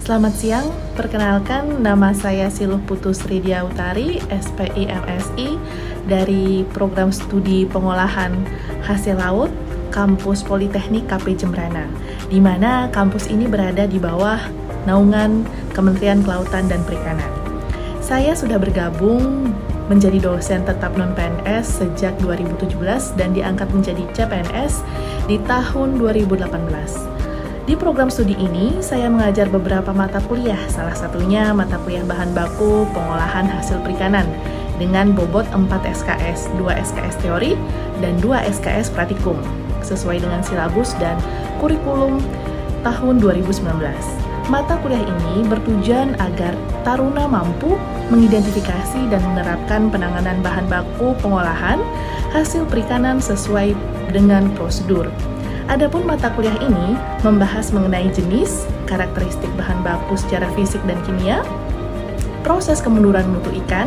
Selamat siang, perkenalkan nama saya Siluh Putus Ridya Utari, SPI MSI dari Program Studi Pengolahan Hasil Laut Kampus Politeknik KP Jembrana, di mana kampus ini berada di bawah naungan Kementerian Kelautan dan Perikanan. Saya sudah bergabung menjadi dosen tetap non-PNS sejak 2017 dan diangkat menjadi CPNS di tahun 2018. Di program studi ini, saya mengajar beberapa mata kuliah, salah satunya mata kuliah bahan baku pengolahan hasil perikanan dengan bobot 4 SKS, 2 SKS teori, dan 2 SKS praktikum, sesuai dengan silabus dan kurikulum tahun 2019. Mata kuliah ini bertujuan agar taruna mampu mengidentifikasi dan menerapkan penanganan bahan baku pengolahan hasil perikanan sesuai dengan prosedur. Adapun mata kuliah ini membahas mengenai jenis, karakteristik bahan baku secara fisik dan kimia, proses kemunduran mutu ikan,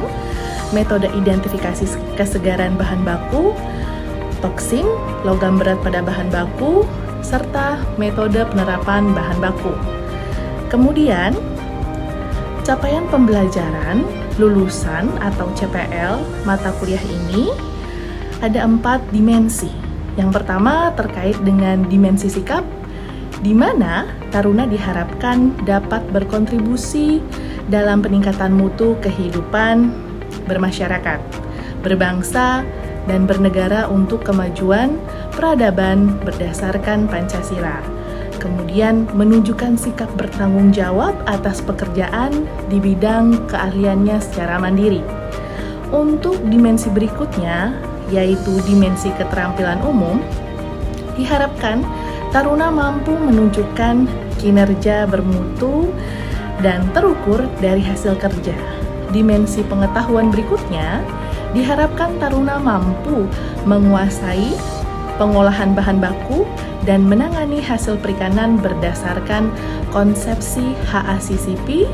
metode identifikasi kesegaran bahan baku, toksin, logam berat pada bahan baku, serta metode penerapan bahan baku. Kemudian, capaian pembelajaran lulusan atau CPL mata kuliah ini ada 4 dimensi. Yang pertama terkait dengan dimensi sikap, di mana taruna diharapkan dapat berkontribusi dalam peningkatan mutu kehidupan bermasyarakat, berbangsa, dan bernegara untuk kemajuan peradaban berdasarkan Pancasila. Kemudian menunjukkan sikap bertanggung jawab atas pekerjaan di bidang keahliannya secara mandiri. Untuk dimensi berikutnya, yaitu dimensi keterampilan umum, diharapkan taruna mampu menunjukkan kinerja bermutu dan terukur dari hasil kerja. Dimensi pengetahuan berikutnya, diharapkan taruna mampu menguasai pengolahan bahan baku dan menangani hasil perikanan berdasarkan konsepsi HACCP,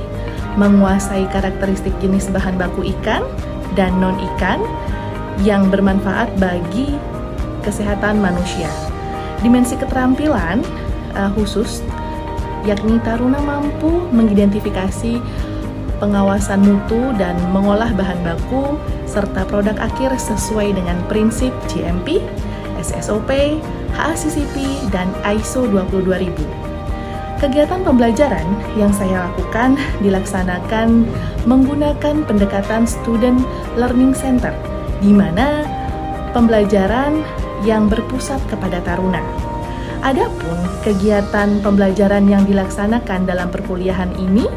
menguasai karakteristik jenis bahan baku ikan dan non-ikan yang bermanfaat bagi kesehatan manusia. Dimensi keterampilan khusus, yakni taruna mampu mengidentifikasi pengawasan mutu dan mengolah bahan baku serta produk akhir sesuai dengan prinsip GMP, SSOP, HACCP, dan ISO 22000. Kegiatan pembelajaran yang saya lakukan dilaksanakan menggunakan pendekatan Student Learning Center, di mana pembelajaran yang berpusat kepada taruna. Adapun kegiatan pembelajaran yang dilaksanakan dalam perkuliahan ini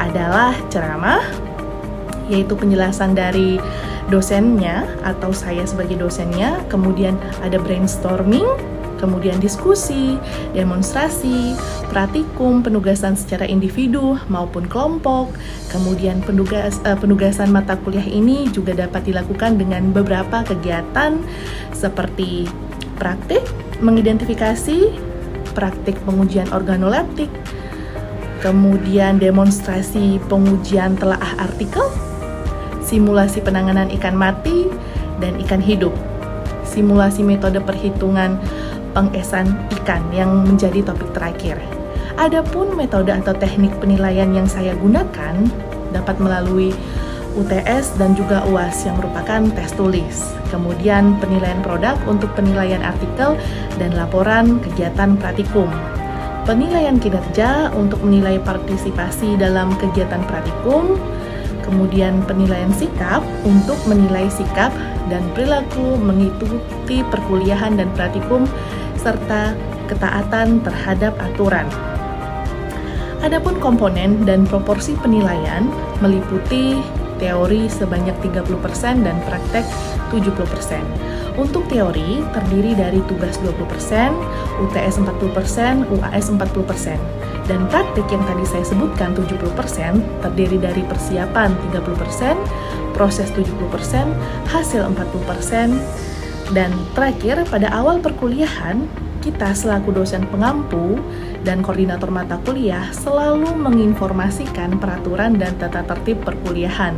adalah ceramah, yaitu penjelasan dari dosennya atau saya sebagai dosennya, kemudian ada brainstorming, kemudian diskusi, demonstrasi, praktikum, penugasan secara individu maupun kelompok. Kemudian penugasan mata kuliah ini juga dapat dilakukan dengan beberapa kegiatan seperti praktik mengidentifikasi, praktik pengujian organoleptik, kemudian demonstrasi pengujian telaah artikel, simulasi penanganan ikan mati dan ikan hidup, simulasi metode perhitungan pengesan ikan yang menjadi topik terakhir. Adapun metode atau teknik penilaian yang saya gunakan dapat melalui UTS dan juga UAS yang merupakan tes tulis. Kemudian penilaian produk untuk penilaian artikel dan laporan kegiatan praktikum. Penilaian kinerja untuk menilai partisipasi dalam kegiatan praktikum. Kemudian penilaian sikap untuk menilai sikap dan perilaku mengikuti perkuliahan dan praktikum serta ketaatan terhadap aturan. Adapun komponen dan proporsi penilaian meliputi teori sebanyak 30% dan praktek 70%. Untuk teori terdiri dari tugas 20%, UTS 40%, UAS 40%. Dan praktik yang tadi saya sebutkan 70% terdiri dari persiapan 30%, proses 70%, hasil 40%, dan terakhir pada awal perkuliahan kita selaku dosen pengampu dan koordinator mata kuliah selalu menginformasikan peraturan dan tata tertib perkuliahan,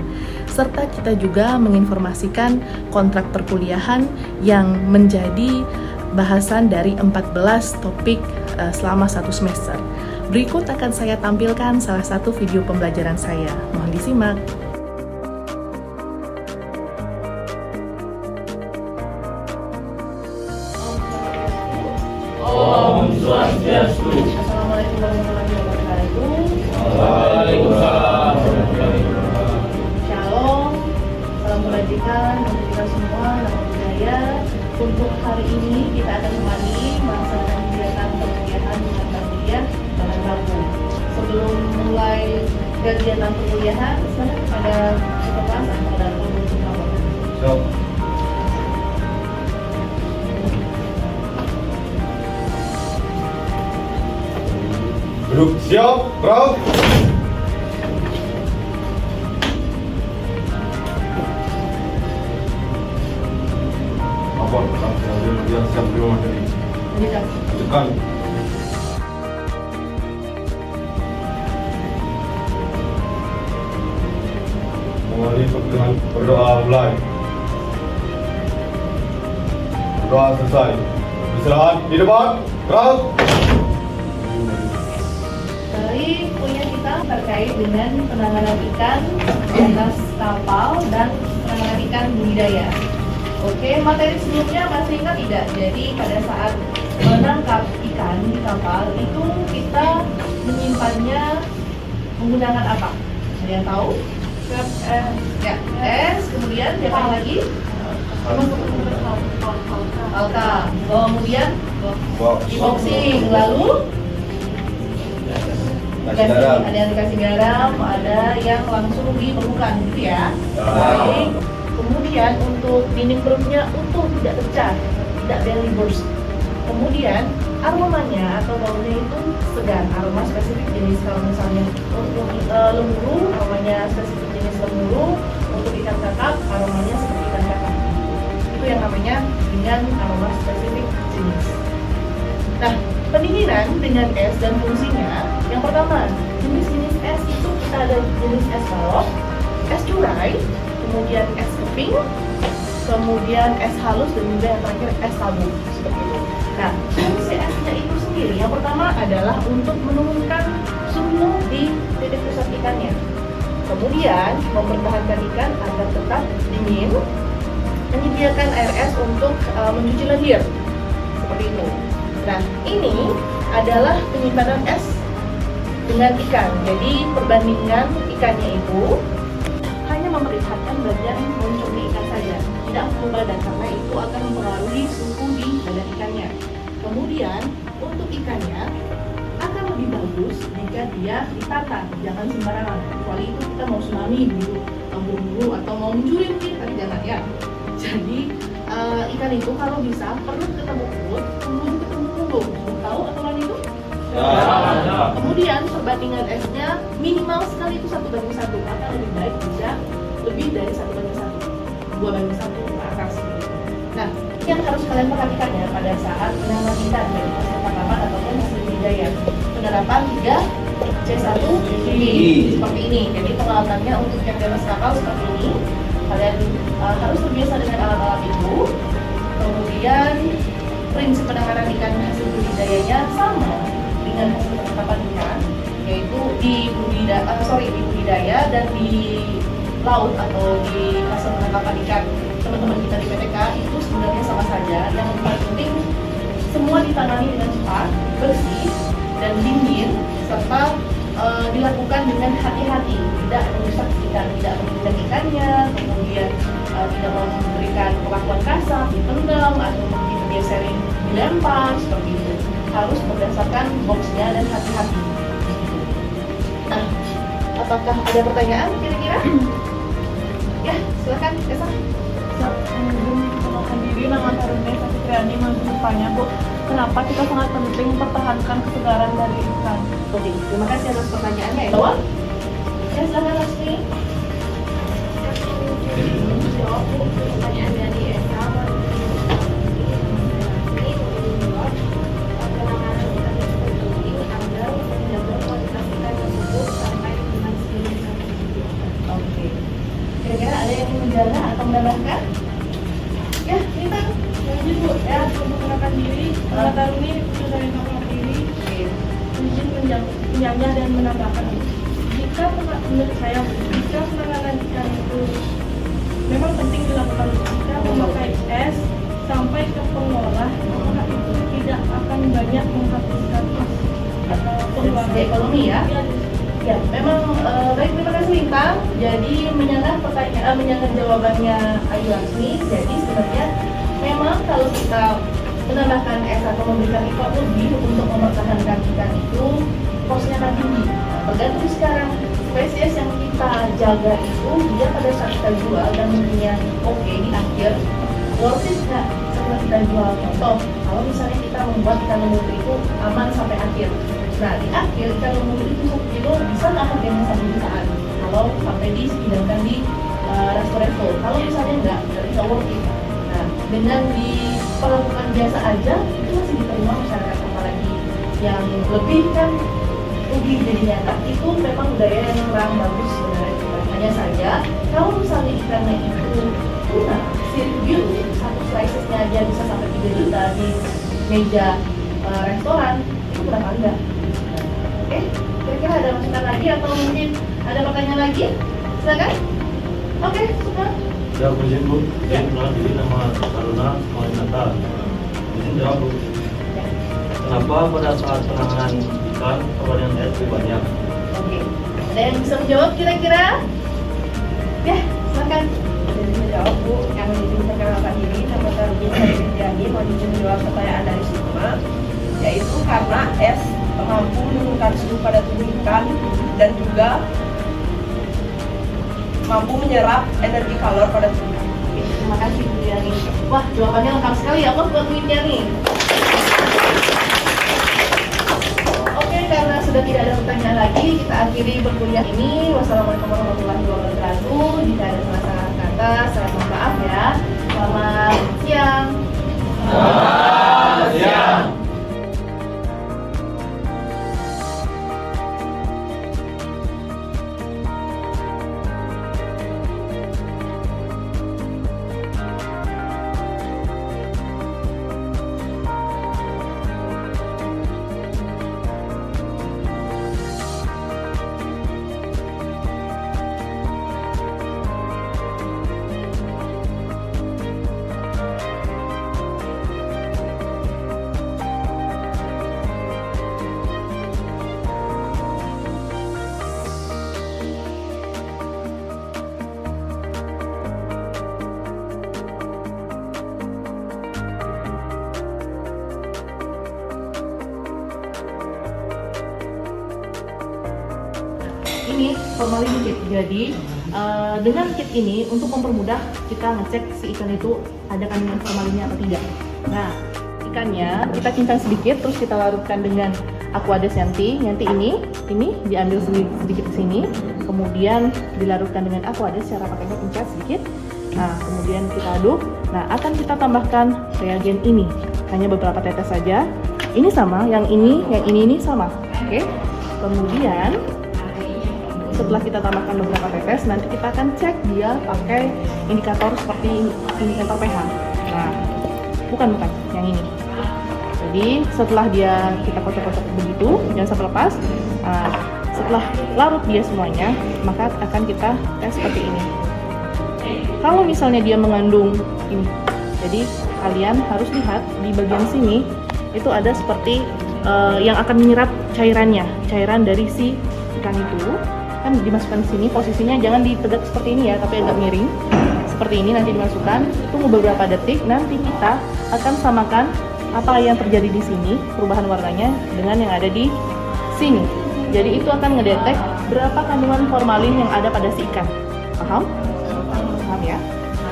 serta kita juga menginformasikan kontrak perkuliahan yang menjadi bahasan dari 14 topik selama 1 semester. Berikut akan saya tampilkan salah satu video pembelajaran saya. Mohon disimak. Om Swastiastu. Assalamualaikum warahmatullahi wabarakatuh. Waalaikumsalam. Shalom, salam kebajikan untuk kita semua, nama budaya. Untuk hari ini kita akan kembali melaksanakan kegiatan perkuliahan dengan kuliah pada Rabu. Sebelum mulai kegiatan perkuliahan, silakan kepada kelas atau dalam untuk melaporkan. Duduk siap, gerak. Apa? Yang siap di rumah tadi. Tekan. Mengawali dengan berdoa mulai. Berdoa selesai. Istirahat di depan. Gerak. Dari kuliah kita terkait dengan penanganan ikan di atas kapal dan penanganan ikan budidaya. Oke, materi sebelumnya masih ingat tidak? Jadi pada saat menangkap ikan di kapal itu kita menyimpannya menggunakan apa? Ada yang tahu? Ya, es, kemudian siapa lagi? Alka. Kemudian boxing, lalu ada yang dikasih garam, ada yang langsung dibekukan gitu ya. Baik. Kemudian untuk dinding perutnya utuh, tidak pecah, tidak belly burst. Kemudian aromanya atau baunya itu segar, aroma spesifik jenis. Kalau misalnya untuk lemuru, aromanya spesifik jenis lemuru. Untuk ikan kakap, aromanya seperti ikan kakap. Itu yang namanya dengan aroma spesifik jenis. Nah, pendinginan dengan es dan fungsinya, yang pertama, jenis-jenis es itu kita ada jenis es balok, es curai, kemudian es keping, kemudian es halus, dan juga yang terakhir es tabu, seperti itu. Nah, fungsi esnya itu sendiri, yang pertama adalah untuk menurunkan suhu di titik pusat ikannya. Kemudian, mempertahankan ikan agar tetap dingin, menyediakan air es untuk mencuci lendir, seperti itu. Nah, ini adalah penyimpanan es dengan ikan. Jadi perbandingan ikannya itu hanya memperlihatkan bagian muncungnya ikan saja, tidak full badan karena itu akan mempengaruhi suhu di badan ikannya. Kemudian untuk ikannya akan lebih bagus jika dia ditata, jangan sembarangan. Kecuali itu kita mau tsunami gitu, buru-buru atau mau mencuri mungkin, tapi jangan ya. Jadi ikan itu kalau bisa perut ketemu perut, mulut ketemu punggung. Tahu aturan itu? Kemudian perbandingan esnya minimal sekali itu 1:1, maka lebih baik jika lebih dari 1:1, 2:1 ke atas gitu. Nah, yang harus kalian perhatikan ya pada saat menanam ikan dari proses tangkapan ataupun hasil budidaya. Penerapan 3C1I seperti ini. Jadi pengalamannya untuk yang bebas kapal seperti ini. Kalian harus terbiasa dengan alat-alat itu. Kemudian prinsip penanganan ikan hasil budidayanya sama dengan hasil penangkapan ikan, yaitu di budidaya dan di laut atau di hasil penangkapan ikan teman-teman kita di PTK itu sebenarnya sama saja. Yang paling penting semua ditangani dengan cepat, bersih, dan dingin, serta dilakukan dengan hati-hati, tidak merusak ikan, tidak menginjak ikannya, kemudian tidak memberikan perlakuan kasar, ditendang atau mungkin geserin, dilempar, seperti itu. Harus berdasarkan boxnya dan hati-hati. Nah, apakah ada pertanyaan kira-kira? Ya, silakan, Esa. Perkenalkan diri, nama Karunia Safitriani. Mau bertanya, Bu, kenapa kita sangat penting mempertahankan kesegaran dari ikan? Oke, terima kasih atas pertanyaannya ya. Bawa? Ya, silakan Lasmi. Jawab pertanyaan dari Esa. Ini menjawab penanganan ikan itu penting agar menjaga kualitas ikan tersebut sampai dengan sendiri. Oke. Kira-kira ada yang ingin menjaga atau menambahkan? Ya, kita Lanjut, Bu, ya, memperkenalkan diri. Nama Taruni, dari kapal diri. Oke. Izin menyanyah dan menambahkan, menurut saya, jika penanganan ikan itu memang penting dilakukan jika memakai es sampai ke pengolah, maka itu tidak akan banyak menghapuskan atau pengeluaran ekonomi ya. Ya, memang baik, terima kasih Lintang. Jadi menyanggah jawabannya Ayu Laksmi. Jadi sebenarnya memang kalau kita menambahkan es atau memberikan effort lebih untuk mempertahankan ikan itu kosnya akan tinggi. Tergantung sekarang spesies yang kita jaga itu dia pada saat kita jual dan mungkinnya oke di akhir worth it nggak setelah kita jual. Contoh, kalau misalnya kita membuat ikan lemur itu aman sampai akhir. Nah, di akhir ikan lemur itu 1 kilo bisa nggak harganya 1 jutaan kalau sampai dihidangkan di resto-resto. Kalau misalnya nggak, berarti nggak worth it. Nah, dengan diperlakukan biasa aja itu masih diterima masyarakat, apalagi yang lebih kan rugi jadinya. Nah, itu memang budaya yang kurang bagus sebenarnya. Hanya saja kalau misalnya ikannya itu tuna sirip biru, 1 slicesnya aja bisa sampai 3 juta di meja restoran, itu kenapa enggak? Oke, kira-kira ada masukan lagi atau mungkin ada pertanyaan lagi? Silakan. Oke, suka. Ya, izin Bu. Ya. Jadi nama Taruna Malinata. Izin jawab Bu. Kenapa pada saat penanganan ikan varian es lebih banyak? Oke, ada yang bisa menjawab kira-kira? Ya, silakan. Jadi menjawab Bu, yang diperkenalkan ini nama Taruna Malinata mau menjawab pertanyaan dari Sukma, yaitu karena es mampu menurunkan suhu pada tubuh ikan dan juga mampu menyerap energi kalor pada tubuh. Terima kasih Bu Yani. Wah, jawabannya lengkap sekali ya, buat Bu Yani. Oke, karena sudah tidak ada pertanyaan lagi, kita akhiri perkuliahan ini. Wassalamualaikum warahmatullahi wabarakatuh. Jika ada salah kata, saya mohon maaf ya. Selamat siang. Selamat siang. Ini formalin kit. Jadi dengan kit ini untuk mempermudah kita ngecek si ikan itu ada kandungan formalinnya atau tidak. Nah, ikannya kita cincang sedikit, terus kita larutkan dengan aqua desyanti. Nanti ini diambil sedikit ke sini, kemudian dilarutkan dengan aqua des cara pakainya pencet sedikit. Nah, kemudian kita aduk. Nah, akan kita tambahkan reagen ini. Hanya beberapa tetes saja. Ini sama, yang ini sama. Oke. Kemudian setelah kita tambahkan beberapa tetes, nanti kita akan cek dia pakai indikator seperti indikator pH. Nah, bukan yang ini. Jadi setelah kita kocok-kocok begitu, jangan sampai lepas. Nah, setelah larut dia semuanya, maka akan kita tes seperti ini. Kalau misalnya dia mengandung ini, jadi kalian harus lihat di bagian sini itu ada seperti yang akan menyerap cairan dari si ikan itu. Kan dimasukkan di sini, posisinya jangan ditegak seperti ini ya, tapi agak miring seperti ini. Nanti dimasukkan, tunggu beberapa detik, nanti kita akan samakan apa yang terjadi di sini, perubahan warnanya dengan yang ada di sini. Jadi itu akan ngedetek berapa kandungan formalin yang ada pada si ikan. Paham? Paham ya?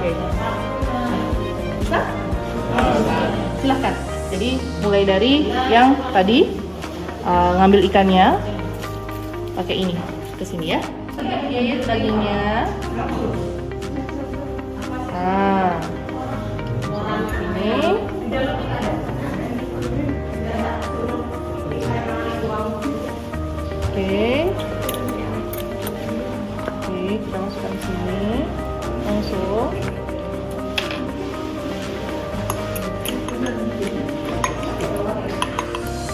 Oke. Bisa? Silahkan. Jadi mulai dari yang tadi ngambil ikannya pakai ini ke sini ya. Sedikit dagingnya. Nah, ini. Oke, kita masukkan sini langsung.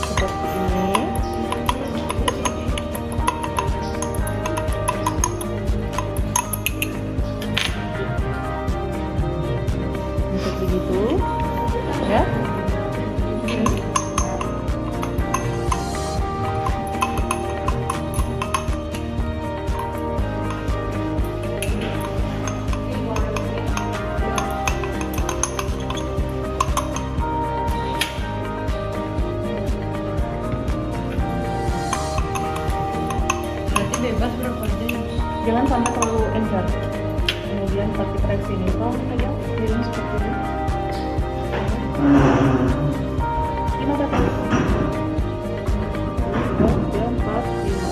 Seperti ini. atas berapa jam? Jangan sampai terlalu encer. Kemudian pakai track sini, kalau pegang miring seperti ini. 5 berapa? 2, 3, 4, 5,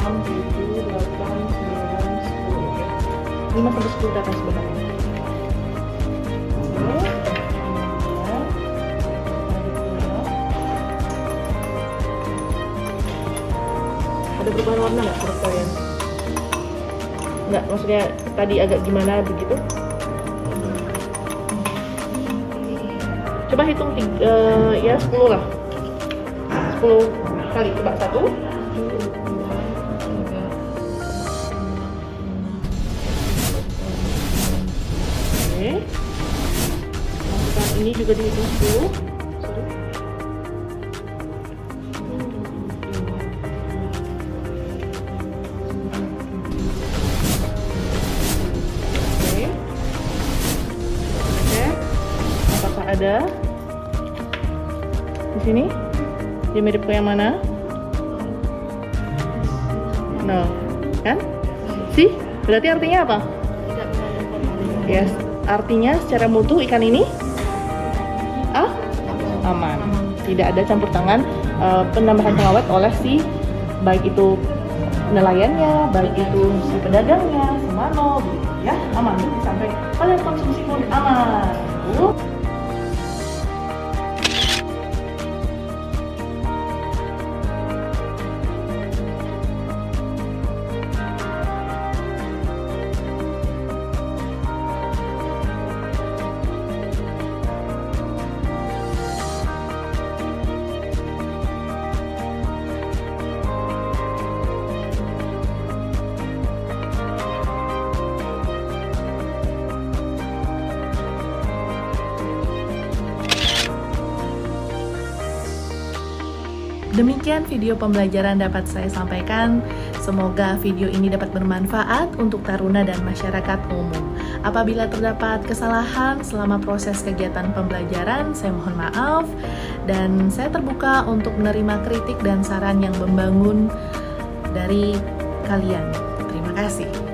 6, 7, 8, 9, 10. 5 sampai 10 data sebenarnya. Ada perubahan warna nggak menurut kalian? Nggak, maksudnya tadi agak gimana begitu? Coba hitung ya 10 lah. 10 kali, coba 1 Oke. Masukkan ini juga dihitung 10. Sorry. Oke. Cek. Apakah ada di sini? Dia mirip ke yang mana? No, kan? Sih, berarti artinya apa? Yes, artinya secara mutu ikan ini aman. Tidak ada campur tangan penambahan pengawet oleh si baik itu nelayannya, baik itu si pedagangnya, si mano, ya aman. Sampai kalian konsumsi pun aman. Demikian video pembelajaran dapat saya sampaikan. Semoga video ini dapat bermanfaat untuk taruna dan masyarakat umum. Apabila terdapat kesalahan selama proses kegiatan pembelajaran, saya mohon maaf. Dan saya terbuka untuk menerima kritik dan saran yang membangun dari kalian. Terima kasih.